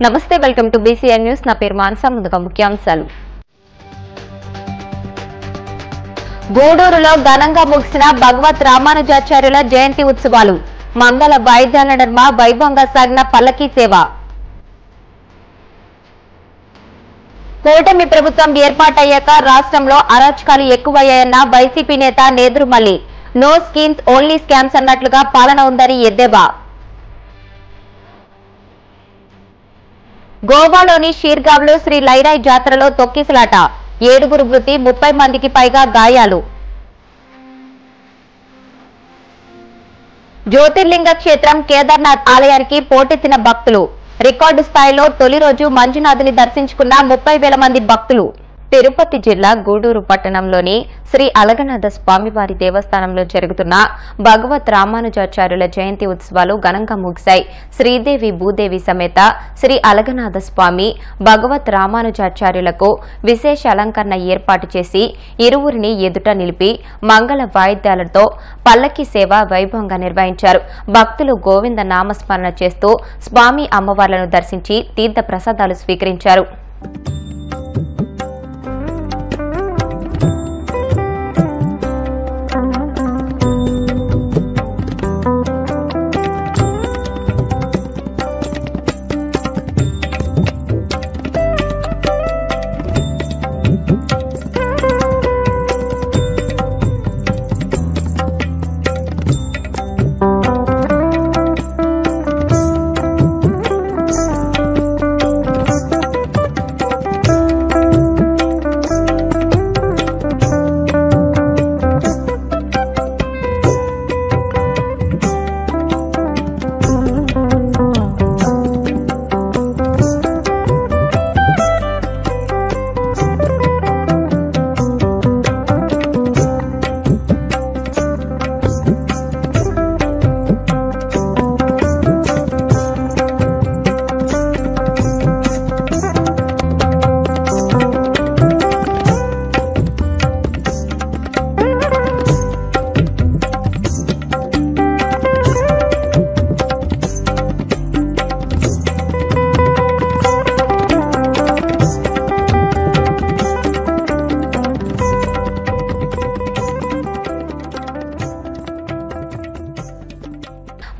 నమస్తే, welcome to BCN news. నా పేరు మానస. ముందుగా ముఖ్యాంశాలు. గూడూరులో ఘనంగా ముగిసిన భగవత్ రామానుజాచార్యుల జయంతి ఉత్సవాలు. మంగళ వాయిద్యాల నడుమ వైభవంగా సాగిన పల్లకీ సేవ. కూటమి ప్రభుత్వం ఏర్పాటయ్యాక రాష్ట్రంలో అరాచకాలు ఎక్కువయ్యాయన్న వైసీపీ నేత Nedurumalli. No schemes only scams అన్నట్లుగా పాలన ఉందని ఎద్దేవా. గోవాలోని షీర్గావ్లో శ్రీ లైరాయ్ జాతరలో తొక్కిసలాట. 7 మృతి, 30 మందికి పైగా గాయాలు. జ్యోతిర్లింగ క్షేత్రం కేదార్నాథ్ ఆలయానికి పోటెత్తిన భక్తులు. రికార్డు స్థాయిలో తొలి రోజు మంజునాథుని దర్శించుకున్న 30,000 మంది భక్తులు. తిరుపతి జిల్లా గూడూరు పట్టణంలోని శ్రీ అలగనాథ స్వామివారి దేవస్థానంలో జరుగుతున్న భగవత్ రామానుజాచార్యుల జయంతి ఉత్సవాలు ఘనంగా ముగిశాయి. శ్రీదేవి భూదేవి సమేత శ్రీ అలగనాథ స్వామి భగవత్ రామానుజాచార్యులకు విశేష అలంకరణ ఏర్పాటు చేసి ఇరువురిని ఎదుట నిలిపి మంగళ వాయిద్యాలతో పల్లకి సేవ వైభవంగా నిర్వహించారు. భక్తులు గోవింద నామస్మరణ చేస్తూ స్వామి అమ్మవార్లను దర్శించి తీర్థ ప్రసాదాలు స్వీకరించారు.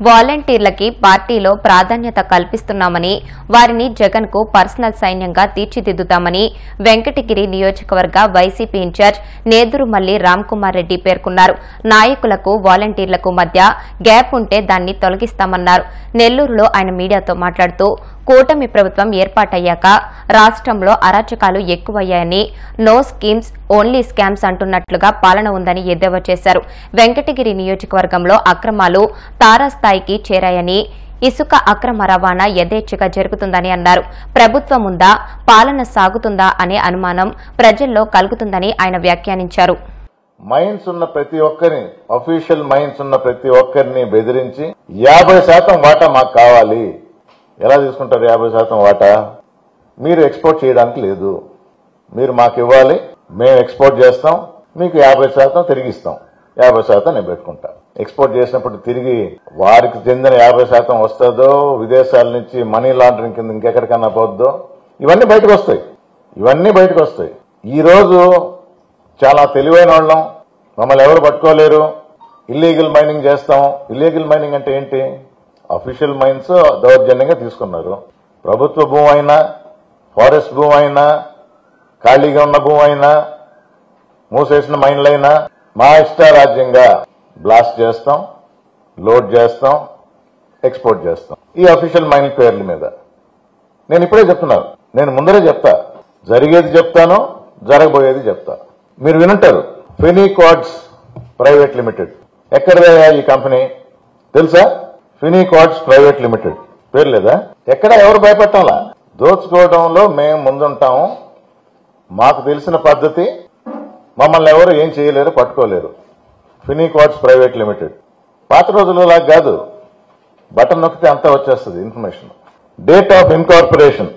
వాలంటీర్లకి పార్టీలో ప్రాధాన్యత కల్పిస్తున్నామని, వారిని జగన్ కు పర్సనల్ సైన్యంగా తీర్చిదిద్దుతామని వెంకటగిరి నియోజకవర్గ వైసీపీ ఇన్ఛార్జ్ నేదురుమల్లి రామ్కుమార్ రెడ్డి పేర్కొన్నారు. నాయకులకు వాలంటీర్లకు మధ్య గ్యాప్ ఉంటే దాన్ని తొలగిస్తామన్నారు. నెల్లూరులో ఆయన మీడియాతో మాట్లాడుతూ కూటమి ప్రభుత్వం ఏర్పాటయ్యాక రాష్ట్రంలో అరాచకాలు ఎక్కువయ్యాయని, నో స్కీమ్స్ ఓన్లీ స్కామ్స్ అంటున్నట్లుగా పాలన ఉందని ఎద్దేవా చేశారు. వెంకటగిరి నియోజకవర్గంలో అక్రమాలు తారాస్థాయికి చేరాయని, ఇసుక అక్రమ రవాణా యథేచ్ఛగా జరుగుతుందని అన్నారు. ప్రభుత్వం ఉందా, పాలన సాగుతుందా అనే అనుమానం ప్రజల్లో కలుగుతుందని ఆయన వ్యాఖ్యానించారు. మైన్స్ ఉన్న ప్రతి ఒక్కరిని, అఫీషియల్ మైన్స్ ఉన్న ప్రతి ఒక్కరిని బెదిరించి 50% వాటా మాకు కావాలి. ఎలా తీసుకుంటారు 50% వాటా? మీరు ఎక్స్పోర్ట్ చేయడానికి లేదు, మీరు మాకు ఇవ్వాలి, మేము ఎక్స్పోర్ట్ చేస్తాం, మీకు 50% తిరిగిస్తాం, 50% నేను పెట్టుకుంటా. ఎక్స్పోర్ట్ చేసినప్పుడు తిరిగి వారికి చెందిన 50% వస్తుందో, విదేశాల నుంచి మనీ లాండరింగ్ కింద ఇంకెక్కడికన్నా పోద్దో, ఇవన్నీ బయటకు వస్తాయి. ఈ రోజు చాలా తెలివైన వాళ్ళం, మమ్మల్ని ఎవరు పట్టుకోలేరు, ఇల్లీగల్ మైనింగ్ చేస్తాం. ఇల్లీగల్ మైనింగ్ అంటే ఏంటి? అఫీషియల్ మైన్స్ దౌర్జన్యంగా తీసుకున్నారు. ప్రభుత్వ భూమి అయినా, ఫారెస్ట్ భూమి అయినా, ఖాళీగా ఉన్న భూమి అయినా, మూసేసిన మైన్లైనా మా ఇష్టారాజ్యంగా బ్లాస్ట్ చేస్తాం, లోడ్ చేస్తాం, ఎక్స్పోర్ట్ చేస్తాం ఈ అఫీషియల్ మైన్ పేర్ల మీద. నేను ఇప్పుడే చెప్తున్నాను, నేను ముందరే చెప్తా, జరిగేది చెప్తాను, జరగబోయేది చెప్తా. మీరు వినుంటారు, ఫినిక్వాడ్స్ ప్రైవేట్ లిమిటెడ్. ఎక్కడదా ఈ కంపెనీ తెలుసా? ఫినిక్వాడ్స్ ప్రైవేట్ లిమిటెడ్ పేరు లేదా? ఎక్కడ ఎవరు భయపెట్టాలా? దోచుకోవడంలో మేము ముందుంటాము, మాకు తెలిసిన పద్ధతి, మమ్మల్ని ఎవరు ఏం చేయలేరు, పట్టుకోలేరు. ఫినిక్వాడ్స్ ప్రైవేట్ లిమిటెడ్ పాత రోజులలా కాదు, బటన్ నొక్కితే అంతా వచ్చేస్తుంది ఇన్ఫర్మేషన్. డేట్ ఆఫ్ ఇన్కార్పొరేషన్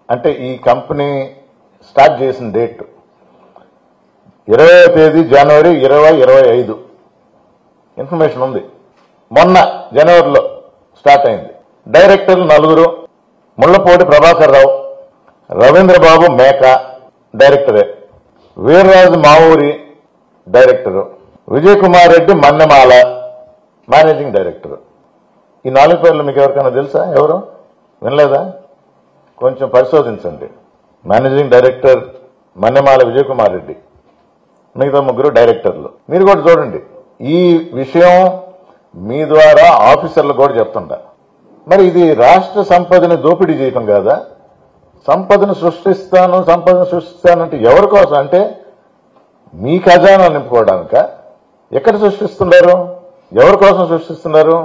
అంటే ఈ కంపెనీ స్టార్ట్ చేసిన డేట్ 20వ తేదీ జనవరి 2025 ఇన్ఫర్మేషన్ ఉంది. మొన్న జనవరిలో స్టార్ట్ అయింది. డైరెక్టర్లు 4, ముళ్లపూడి ప్రభాకర్ రావు, రవీంద్రబాబు మేక డైరెక్టరే, Veerraju Mavuri director, Vijay Kumar Reddy Mannemala managing director. ఈ 4 పేర్లు మీకు ఎవరికైనా తెలుసా? ఎవరు వినలేదా? కొంచెం పరిశోధించండి. మేనేజింగ్ డైరెక్టర్ మన్నెమాల విజయ్ కుమార్ రెడ్డి, మిగతా 3 డైరెక్టర్లు. మీరు కూడా చూడండి. ఈ విషయం మీ ద్వారా ఆఫీసర్లు కూడా చెప్తుంటా. మరి ఇది రాష్ట్ర సంపదని దోపిడీ చేయటం కాదా? సంపదను సృష్టిస్తానంటే ఎవరి కోసం? అంటే మీ ఖజానా నింపుకోవడానిక? ఎక్కడ సృష్టిస్తున్నారు? ఎవరి కోసం సృష్టిస్తున్నారు?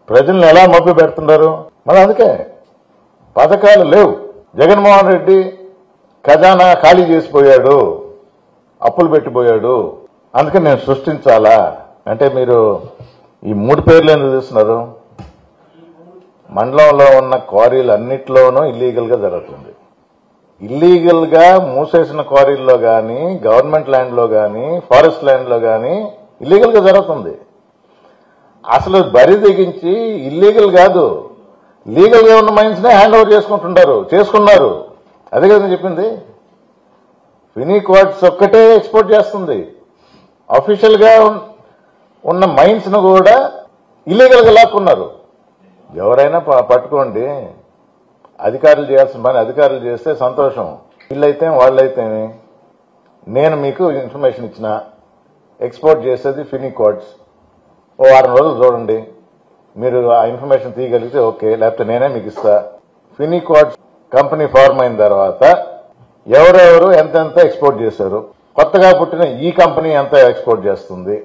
ప్రజల్ని ఎలా మభ్య పెడుతున్నారు? మరి అందుకే పథకాలు లేవు. జగన్మోహన్ రెడ్డి ఖజానా ఖాళీ చేసిపోయాడు, అప్పులు పెట్టిపోయాడు, అందుకని నేను సృష్టించాలా అంటే మీరు ఈ 3 పేర్లు ఎందుకు తీస్తున్నారు? మండలంలో ఉన్న క్వారీలు అన్నిట్లోనూ ఇల్లీగల్ గా జరుగుతుంది. ఇల్లీగల్ గా మూసేసిన క్వారీల్లో గానీ, గవర్నమెంట్ ల్యాండ్ లో గానీ, ఫారెస్ట్ ల్యాండ్ లో గానీ ఇల్లీగల్ గా జరుగుతుంది. అసలు బరి తెగించి ఇల్లీగల్ కాదు, లీగల్ గా ఉన్న మైన్స్ నే హ్యాండ్ ఓవర్ చేసుకున్నారు. అదే కదా నేను చెప్పింది. ఫినీ క్వార్ట్స్ ఒక్కటే ఎక్స్పోర్ట్ చేస్తుంది. అఫీషియల్ గా ఉన్న మైన్స్ ను కూడా ఇల్లీగల్ గా లాక్కున్నారు. ఎవరైనా పట్టుకోండి, అధికారులు చేయాల్సిన పని అధికారులు చేస్తే సంతోషం. వీళ్ళైతే వాళ్ళైతే నేను మీకు ఇన్ఫర్మేషన్ ఇచ్చిన ఎక్స్పోర్ట్ చేసేది ఫినీ క్వార్ట్స్. ఓ 6 రోజులు చూడండి, మీరు ఆ ఇన్ఫర్మేషన్ తీయగలిగితే ఓకే, లేకపోతే నేనే మీకు ఇస్తా. ఫినీ క్వార్ట్స్ కంపెనీ ఫార్మ్ అయిన తర్వాత ఎవరెవరు ఎంతెంత ఎక్స్పోర్ట్ చేశారు, కొత్తగా పుట్టిన ఈ కంపెనీ ఎంత ఎక్స్పోర్ట్ చేస్తుంది,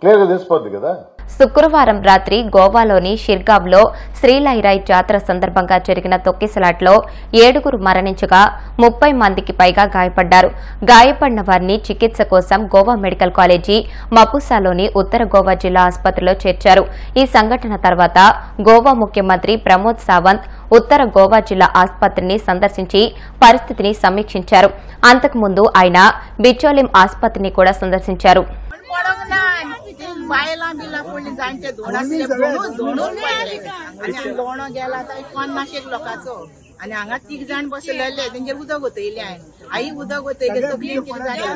క్లియర్ గా తెలిసిపోద్ది కదా. శుక్రవారం రాత్రి గోవాలోని షిర్గావ్లో శ్రీలైరాయ్ జాతర సందర్భంగా జరిగిన తొక్కిసలాట్లో 7 మరణించగా 30 మందికి పైగా గాయపడ్డారు. గాయపడిన వారిని చికిత్స కోసం గోవా మెడికల్ కాలేజీ మపుసాలోని ఉత్తర గోవా జిల్లా ఆసుపత్రిలో చేర్చారు. ఈ సంఘటన తర్వాత గోవా ముఖ్యమంత్రి ప్రమోద్ సావంత్ ఉత్తర గోవా జిల్లా ఆసుపత్రిని సందర్శించి పరిస్థితిని సమీక్షించారు. అంతకుముందు ఆయన బిచోలిం ఆసుపత్రిని కూడా సందర్శించారు. बायला बिला पडली जाणटे दोन आसले दोन पडले आनी लोणो गेला थंय 50 लोकांचो आनी हांगा 3 जाण बसलेले तेंचेर उदक वतयले आई उदक वतयले सगळीं कितें जालें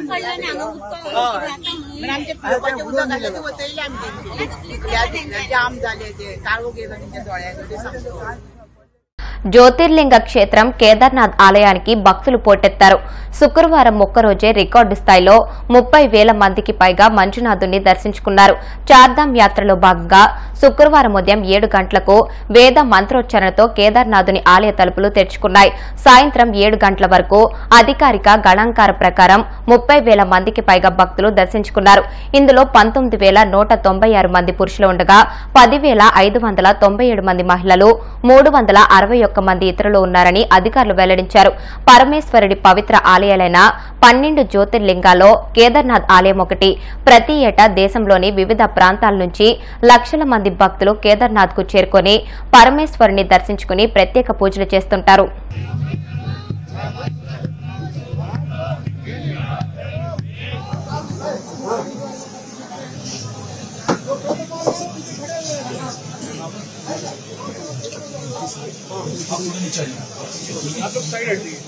आमचे पिवपाचें उदक आसलें तें वतयले आमी तेंचे जाम जाले ते काळो गेलो तेंच्या दोळ्याचो सामको. జ్యోతిర్లింగ క్షేత్రం కేదార్నాథ్ ఆలయానికి భక్తులు పోటెత్తారు. శుక్రవారం ఒక్కరోజే రికార్డు స్థాయిలో 30,000 మందికి పైగా మంజునాథుని దర్శించుకున్నారు. చార్ధామ్ యాత్రలో భాగంగా శుక్రవారం ఉదయం 7 గంటలకు వేద మంత్రోచ్చరణతో కేదార్నాథుని ఆలయ తలుపులు తెరుచుకున్నాయి. సాయంత్రం 7 గంటల వరకు అధికారిక గణాంకార ప్రకారం 30,000 మందికి పైగా భక్తులు దర్శించుకున్నారు. ఇందులో 19,196 మంది పురుషులు ఉండగా 10,597 మంది మహిళలు, 361 మంది ఇతరులు ఉన్నారని అధికారులు వెల్లడించారు. పరమేశ్వరుడి పవిత్ర ఆలయాలైన 12 జ్యోతిర్లింగాల్లో కేదార్నాథ్ ఆలయం ఒకటి. ప్రతి ఏటా దేశంలోని వివిధ ప్రాంతాల నుంచి లక్షల మంది భక్తులు కేదార్నాథ్ కు చేరుకుని పరమేశ్వరుని దర్శించుకుని ప్రత్యేక పూజలు చేస్తుంటారు. आप लोग साइड हटिए।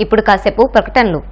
ఇప్పుడు కాసేపు ప్రకటనలు.